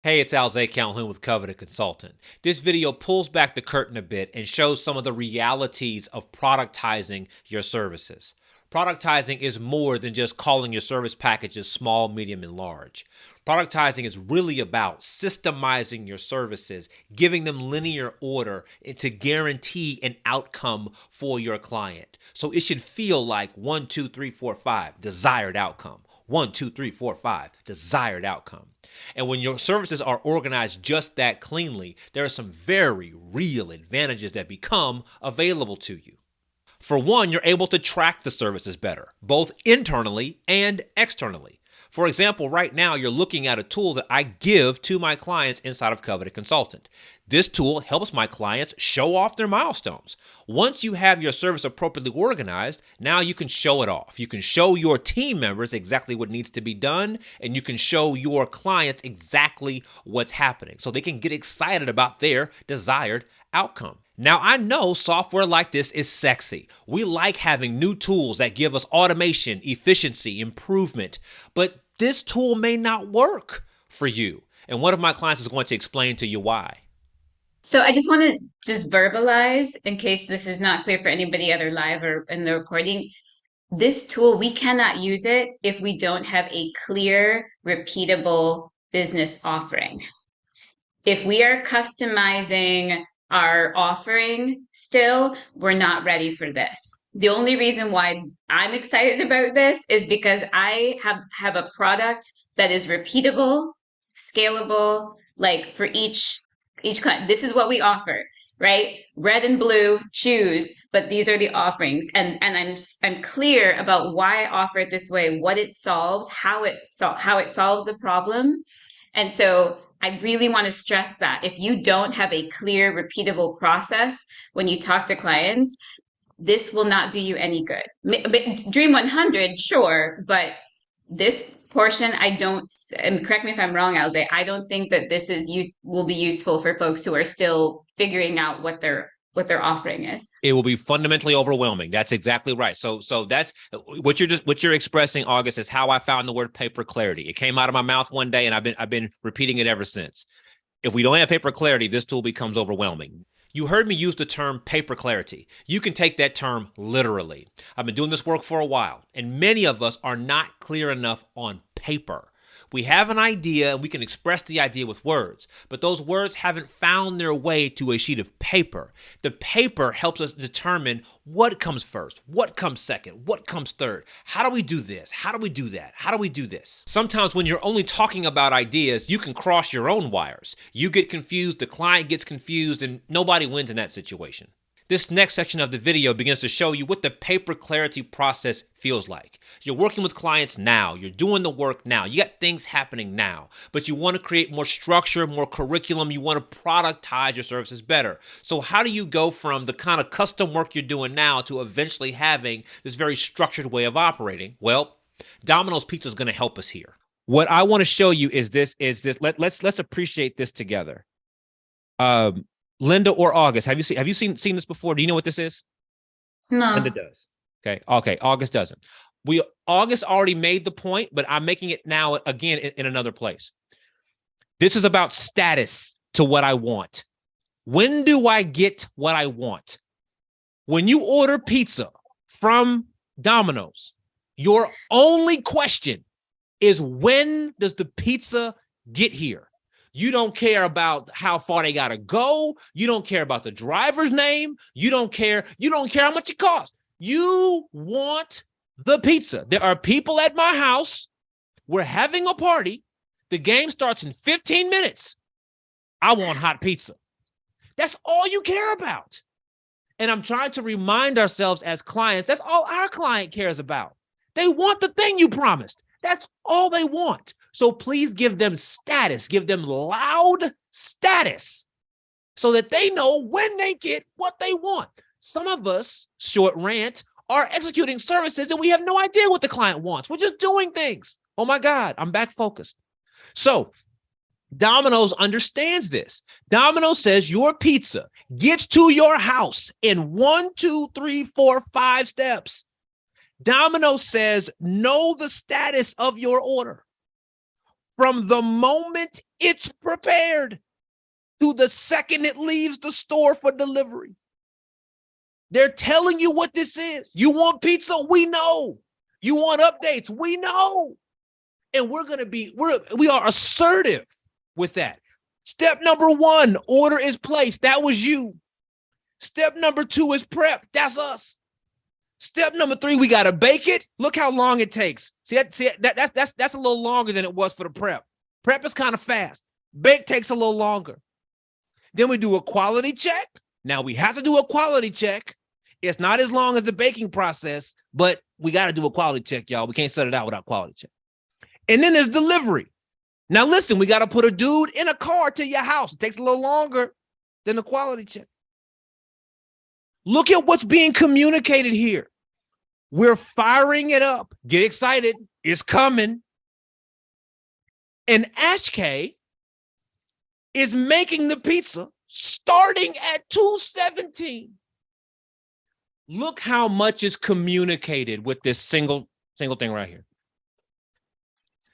Hey, it's Alze Calhoun with Coveted Consultant. This video pulls back the curtain a bit and shows some of the realities of productizing your services. Productizing is more than just calling your service packages small, medium, and large. Productizing is really about systemizing your services, giving them linear order to guarantee an outcome for your client. So it should feel like 1, 2, 3, 4, 5, desired outcome. 1, 2, 3, 4, 5, desired outcome. And when your services are organized just that cleanly, there are some very real advantages that become available to you. For one, you're able to track the services better, both internally and externally. For example, right now you're looking at a tool that I give to my clients inside of Coveted Consultant. This tool helps my clients show off their milestones. Once you have your service appropriately organized, now you can show it off. You can show your team members exactly what needs to be done, and you can show your clients exactly what's happening so they can get excited about their desired outcome. Now, I know software like this is sexy. We like having new tools that give us automation, efficiency, improvement, but this tool may not work for you. And one of my clients is going to explain to you why. So I just want to just verbalize in case this is not clear for anybody other live or in the recording. This tool, we cannot use it if we don't have a clear, repeatable business offering. If we are customizing our offering still, we're not ready for this. The only reason why I'm excited about this is because I have a product that is repeatable, scalable, like for each client. This is what we offer, right? Red and blue, choose, but these are the offerings. And I'm clear about why I offer it this way, what it solves, how it solves the problem. And so I really want to stress that if you don't have a clear, repeatable process when you talk to clients, this will not do you any good. Dream 100, sure, but this portion, I don't, and correct me if I'm wrong, Alze, I don't think that this is you will be useful for folks who are still figuring out what their offering is. It will be fundamentally overwhelming. That's exactly right. So that's what you're expressing, August, is how I found the word paper clarity. It came out of my mouth one day and I've been repeating it ever since. If we don't have paper clarity, this tool becomes overwhelming. You heard me use the term paper clarity. You can take that term literally. I've been doing this work for a while, and many of us are not clear enough on paper. We have an idea and we can express the idea with words, but those words haven't found their way to a sheet of paper. The paper helps us determine what comes first, what comes second, what comes third. How do we do this? How do we do that? How do we do this? Sometimes when you're only talking about ideas, you can cross your own wires. You get confused, the client gets confused, and nobody wins in that situation. This next section of the video begins to show you what the paper clarity process feels like. You're working with clients now. You're doing the work now. You got things happening now, but you want to create more structure, more curriculum. You want to productize your services better. So how do you go from the kind of custom work you're doing now to eventually having this very structured way of operating? Well, Domino's Pizza is going to help us here. What I want to show you is this. Let's appreciate this together. Linda or August, have you seen this before? Do you know what this is? Linda No. does. Okay. August doesn't. August already made the point, but I'm making it now again in another place. This is about status to what I want. When do I get what I want? When you order pizza from Domino's, your only question is, when does the pizza get here? You don't care about how far they gotta go. You don't care about the driver's name. You don't care how much it costs. You want the pizza. There are people at my house. We're having a party. The game starts in 15 minutes. I want hot pizza. That's all you care about. And I'm trying to remind ourselves as clients, that's all our client cares about. They want the thing you promised. That's all they want. So please give them status, give them loud status so that they know when they get what they want. Some of us, short rant, are executing services and we have no idea what the client wants. We're just doing things. Oh my God, I'm back focused. So Domino's understands this. Domino's says your pizza gets to your house in 1, 2, 3, 4, 5 steps. Domino's says, know the status of your order. From the moment It's prepared to the second it leaves the store for delivery. They're telling you what this is. You want pizza? We know. You want updates? We know. And we are assertive with that. Step number 1, order is placed. That was you. Step number 2 is prep. That's us. Step number 3, we got to bake it. Look how long it takes. That's a little longer than it was for the prep. Prep is kind of fast. Bake takes a little longer. Then we do a quality check. Now we have to do a quality check. It's not as long as the baking process, but we got to do a quality check, y'all. We can't set it out without quality check. And then there's delivery. Now, listen, we got to put a dude in a car to your house. It takes a little longer than the quality check. Look at what's being communicated here. We're firing it up. Get excited. It's coming. And Ashkay is making the pizza starting at $2.17. Look how much is communicated with this single thing right here.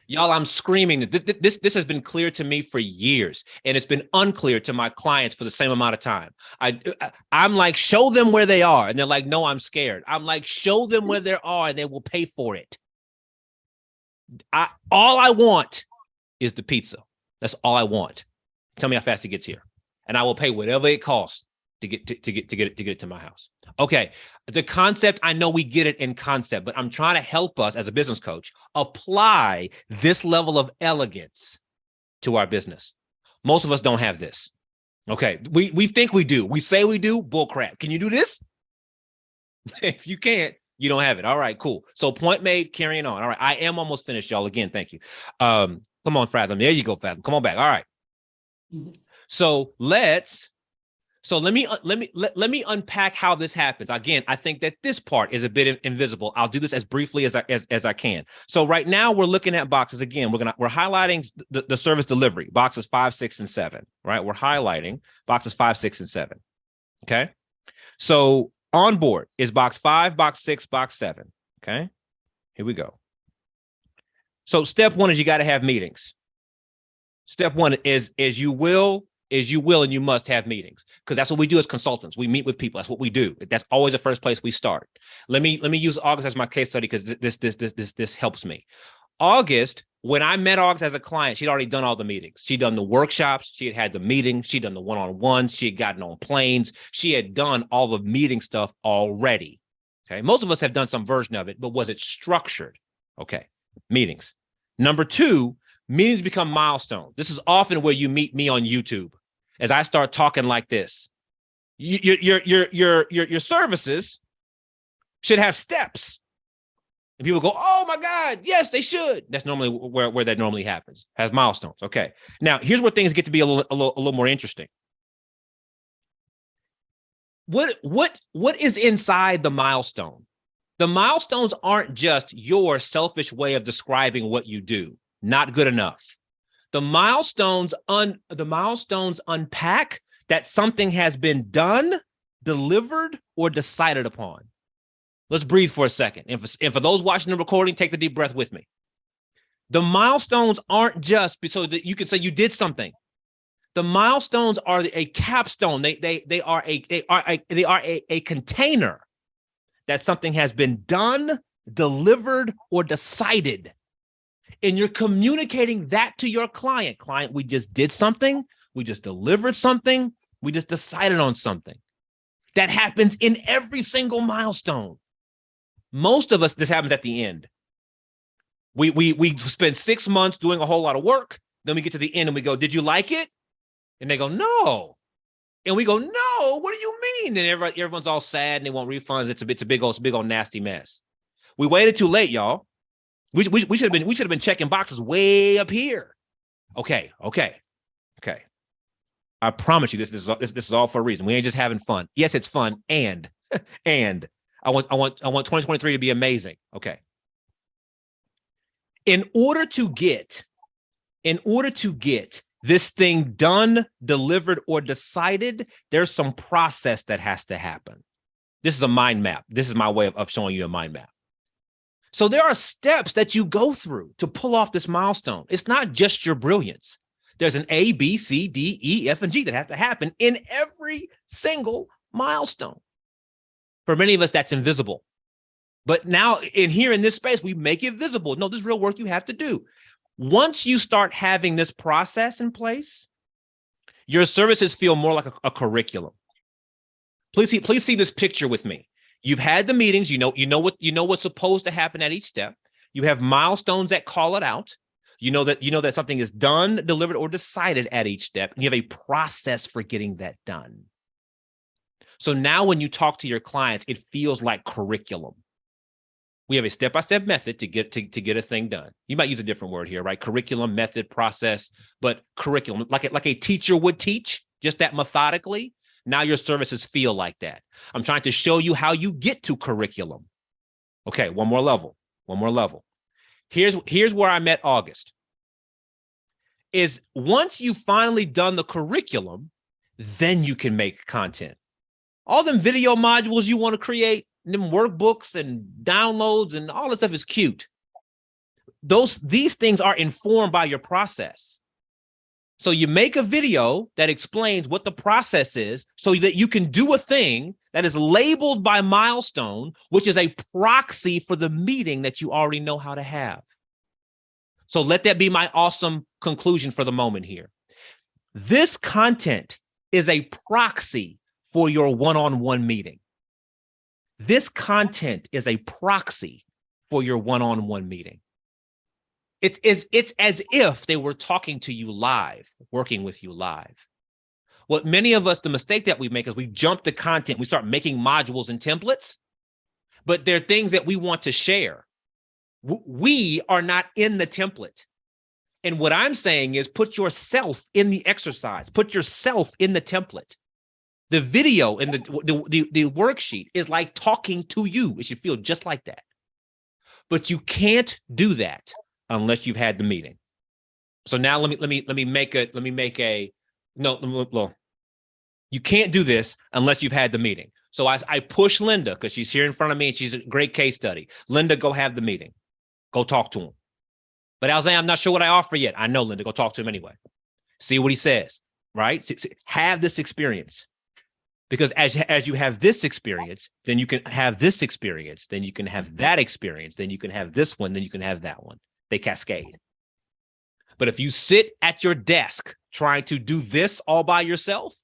Y'all, I'm screaming that this has been clear to me for years, and it's been unclear to my clients for the same amount of time. I'm like, show them where they are. And they're like, no, I'm scared. I'm like, show them where they are and they will pay for it. All I want is the pizza. That's all I want. Tell me how fast it gets here. And I will pay whatever it costs to get it to my house. Okay, the concept, I know we get it in concept, but I'm trying to help us as a business coach apply this level of elegance to our business. Most of us don't have this. Okay, we think we do. We say we do. Bull crap. Can you do this? If you can't, you don't have it. All right, cool. So point made, carrying on. All right, I am almost finished, y'all. Again, thank you. Come on, Fathom. There you go, Fathom. Come on back. All right. So let me unpack how this happens. Again, I think that this part is a bit invisible. I'll do this as briefly as I can. So right now we're looking at boxes. Again, we're highlighting the service delivery, boxes 5, 6, and 7. Right? We're highlighting boxes 5, 6, and 7. Okay. So on board is box 5, box 6, box 7. Okay. Here we go. So step 1 is you got to have meetings. Step 1 is you will and you must have meetings, because that's what we do as consultants. We meet with people. That's what we do. That's always the first place we start. Let me use August as my case study, because this helps me. August, when I met August as a client, she'd already done all the meetings. She'd done the workshops. She had the meetings. She'd done the one-on-ones. She had gotten on planes. She had done all the meeting stuff already. Okay. Most of us have done some version of it, but was it structured? Okay. Meetings. Number 2, meetings become milestones. This is often where you meet me on YouTube as I start talking like this. Your services should have steps. And people go, oh my God, yes, they should. That's normally where that normally happens, has milestones. Okay. Now, here's where things get to be a little more interesting. What is inside the milestone? The milestones aren't just your selfish way of describing what you do. Not good enough. The milestones unpack that something has been done, delivered, or decided upon. Let's breathe for a second. And for those watching the recording, take the deep breath with me. The milestones aren't just so that you can say you did something. The milestones are a capstone. They are a container that something has been done, delivered, or decided. And you're communicating that to your client. Client, we just did something. We just delivered something. We just decided on something. That happens in every single milestone. Most of us, this happens at the end. We spend 6 months doing a whole lot of work. Then we get to the end and we go, did you like it? And they go, no. And we go, no, what do you mean? Then everyone's all sad and they want refunds. It's a big old nasty mess. We waited too late, y'all. We should have been checking boxes way up here. Okay. I promise you, this is all for a reason. We ain't just having fun. Yes, it's fun, and I want 2023 to be amazing. Okay. In order to get this thing done, delivered, or decided, there's some process that has to happen. This is a mind map. This is my way of showing you a mind map. So there are steps that you go through to pull off this milestone. It's not just your brilliance. There's an A, B, C, D, E, F, and G that has to happen in every single milestone. For many of us, that's invisible. But now in this space, we make it visible. No, this is real work you have to do. Once you start having this process in place, your services feel more like a curriculum. Please see this picture with me. You've had the meetings, you know what's supposed to happen at each step. You have milestones that call it out. You know that something is done, delivered, or decided at each step. And you have a process for getting that done. So now when you talk to your clients, it feels like curriculum. We have a step-by-step method to get a thing done. You might use a different word here, right? Curriculum, method, process, but curriculum, like a teacher would teach, just that methodically. Now your services feel like that. I'm trying to show you how you get to curriculum. Okay, one more level. Here's where I met August. Is once you finally done the curriculum, then you can make content. All them video modules you want to create, them workbooks and downloads and all this stuff is cute. These things are informed by your process. So you make a video that explains what the process is so that you can do a thing that is labeled by milestone, which is a proxy for the meeting that you already know how to have. So let that be my awesome conclusion for the moment here. This content is a proxy for your one-on-one meeting. This content is a proxy for your one-on-one meeting. It's as if they were talking to you live, working with you live. What many of us, the mistake that we make is we jump to content. We start making modules and templates, but they're things that we want to share. We are not in the template. And what I'm saying is put yourself in the exercise, put yourself in the template. The video and the worksheet is like talking to you. It should feel just like that. But you can't do that unless you've had the meeting. So now let me make a no. You can't do this unless you've had the meeting. So I push Linda because she's here in front of me and she's a great case study. Linda, go have the meeting. Go talk to him. But I was saying, I'm not sure what I offer yet. I know, Linda, go talk to him anyway. See what he says, right? Have this experience. Because as you have this experience, then you can have this experience, then you can have that experience, then you can have this one, then you can have that one. They cascade. But if you sit at your desk trying to do this all by yourself,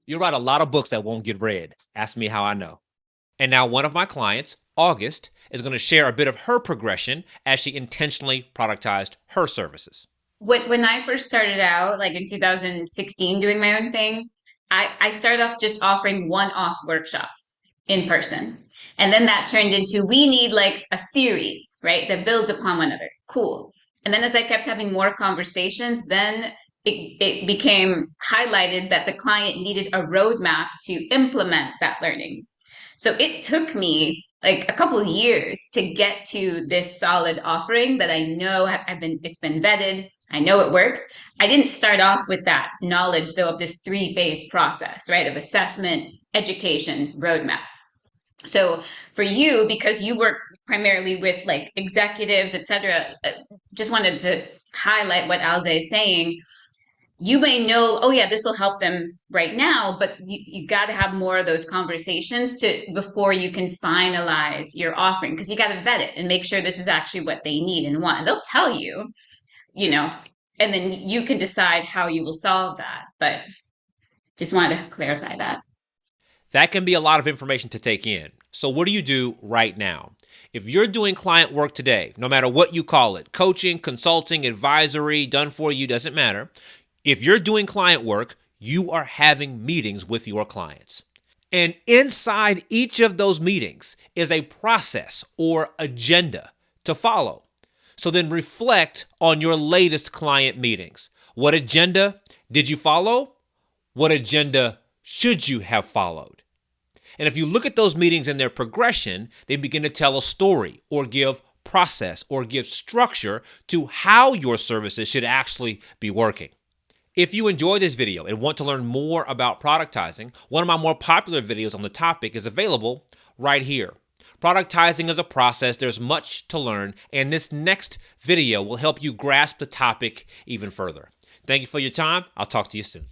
you'll write a lot of books that won't get read. Ask me how I know. And now one of my clients, August, is going to share a bit of her progression as she intentionally productized her services. When I first started out, like in 2016, doing my own thing, I started off just offering one-off workshops in person. And then that turned into, we need like a series, right? That builds upon one another. Cool. And then as I kept having more conversations, then it became highlighted that the client needed a roadmap to implement that learning. So it took me like a couple of years to get to this solid offering that I know it's been vetted. I know it works. I didn't start off with that knowledge though of this 3-phase process, right? Of assessment, education, roadmap. So for you, because you work primarily with like executives, et cetera, just wanted to highlight what Alze is saying. You may know, oh yeah, this will help them right now, but you got to have more of those conversations before you can finalize your offering, because you got to vet it and make sure this is actually what they need and want. And they'll tell you, and then you can decide how you will solve that. But just wanted to clarify that. That can be a lot of information to take in. So what do you do right now? If you're doing client work today, no matter what you call it, coaching, consulting, advisory, done for you, doesn't matter. If you're doing client work, you are having meetings with your clients. And inside each of those meetings is a process or agenda to follow. So then reflect on your latest client meetings. What agenda did you follow? What agenda should you have followed? And if you look at those meetings and their progression, they begin to tell a story or give process or give structure to how your services should actually be working. If you enjoyed this video and want to learn more about productizing, one of my more popular videos on the topic is available right here. Productizing is a process. There's much to learn, and this next video will help you grasp the topic even further. Thank you for your time. I'll talk to you soon.